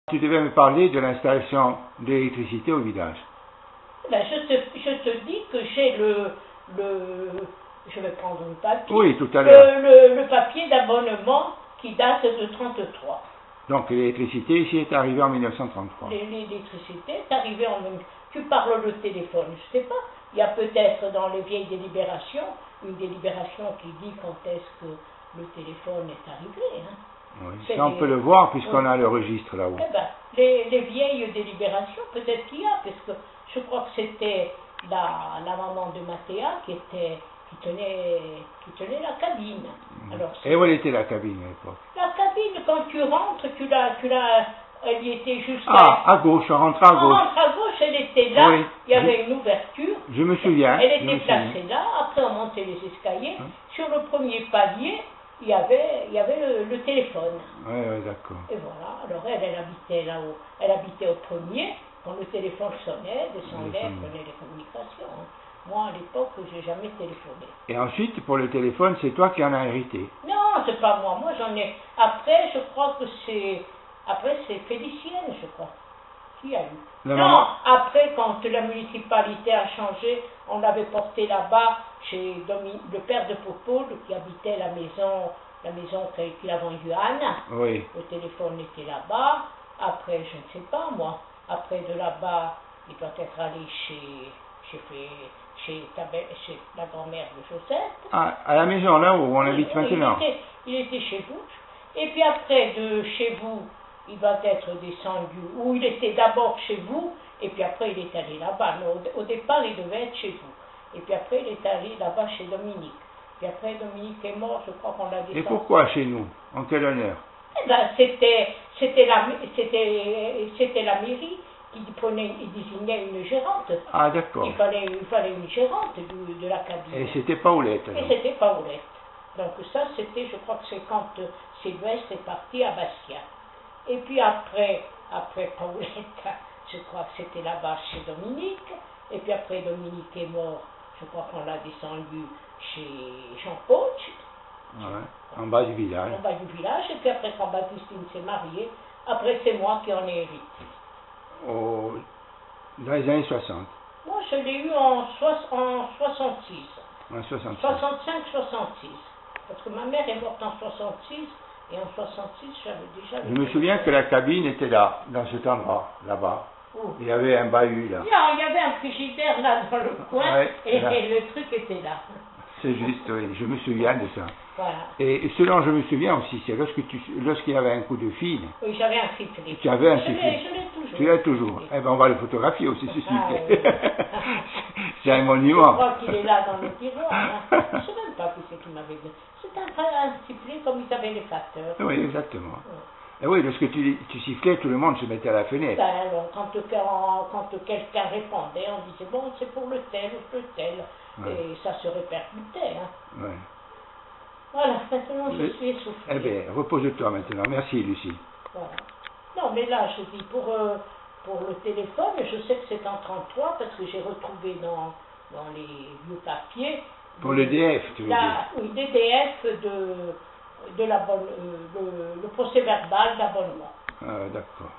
Tu devais me parler de l'installation de l'électricité au village. Ben, je te dis que j'ai je vais prendre le papier. Oui, tout à l'heure. Le papier d'abonnement qui date de 1933. Donc l'électricité ici est arrivée en 1933. L'électricité est arrivée en même. Tu parles le téléphone, je ne sais pas. Il y a peut-être dans les vieilles délibérations une délibération qui dit quand est-ce que le téléphone est arrivé. Hein. Oui. Ça, on peut le voir puisqu'on a le registre là-haut. Eh ben, les vieilles délibérations, peut-être qu'il y a, parce que je crois que c'était la maman de Mathéa qui tenait la cabine. Alors, et où elle était la cabine à l'époque? La cabine, quand tu rentres, elle y était juste à gauche, on rentre à gauche. On rentre à gauche, elle était là, oui. Il y avait une ouverture. Je me souviens. Elle était placée là, après on montait les escaliers. Sur le premier palier, il y avait le téléphone. Oui, d'accord. Et voilà, alors elle habitait là-haut. Elle habitait au premier, quand le téléphone sonnait, descendait, prenait les communications. Hein. Moi, à l'époque, j'ai jamais téléphoné. Et ensuite, pour le téléphone, c'est toi qui en as hérité? Non, c'est pas moi. Moi, j'en ai... Après, je crois que c'est... Après, c'est Félicienne, je crois. Qui a eu? Non, après, quand la municipalité a changé, on l'avait porté là-bas chez le père de Popol, qui habitait la maison qu'il a vendue à Anne. Oui. Le téléphone était là-bas. Après, je ne sais pas, moi. Après, de là-bas, il doit être allé chez la grand-mère de Josette. Ah, à la maison, là où on habite maintenant. Il était chez vous. Et puis après, de chez vous, il va être descendu, ou il était d'abord chez vous, et puis après il est allé là-bas. Au départ, il devait être chez vous. Et puis après, il est allé là-bas chez Dominique. Puis après, Dominique est mort, je crois qu'on l'a descendu. Et pourquoi chez nous? En quel honneur? Eh ben, c'était la mairie qui désignait une gérante. Ah, d'accord. Il fallait une gérante de la cabine. Et c'était Paulette. Et c'était Paulette. Donc ça, c'était, je crois que c'est quand Sylvestre est parti à Bastia. Et puis après Paulette, je crois que c'était là-bas chez Dominique. Et puis après Dominique est mort, je crois qu'on l'a descendu chez Jean-Paul. Ouais, en bas du village. En bas du village. Et puis après quand Baptistine s'est mariée, après c'est moi qui en ai hérité. Dans les années 60. Moi je l'ai eu en 66. En 66. 65-66. Parce que ma mère est morte en 66. Et en 66, j'avais déjà... Je me souviens que la cabine était là, dans cet endroit, là-bas. Oh. Il y avait un bahut là. Non, il y avait un frigidaire là dans le coin, ouais, et le truc était là. C'est juste, oui, je me souviens de ça. Voilà. Et ce dont je me souviens aussi, c'est lorsqu'il y avait un coup de fil. Oui, j'avais un sifflet. Tu avais un sifflet. Je l'ai toujours. Tu l'as toujours. Eh bien, on va le photographier aussi, ce sifflet. Oui. C'est un monument. Je crois qu'il est là dans le tiroir. Hein. Je ne sais même pas qui c'est qui m'avait dit. C'est un sifflet comme ils avaient les facteurs. Oui, exactement. Oui. Et oui, lorsque tu sifflais, tout le monde se mettait à la fenêtre. Ben, alors, quand quelqu'un répondait, on disait bon, c'est pour le tel ou le tel. Ouais. Et ça se répercutait. Hein. Ouais. Voilà, maintenant je suis essoufflée. Eh bien, repose-toi maintenant. Merci, Lucie. Voilà. Non, mais là, je dis, pour le téléphone, je sais que c'est en 33 parce que j'ai retrouvé dans les vieux papiers. Pour le DF, tu veux dire? Oui, des DF le procès verbal d'abonnement. Ah, d'accord.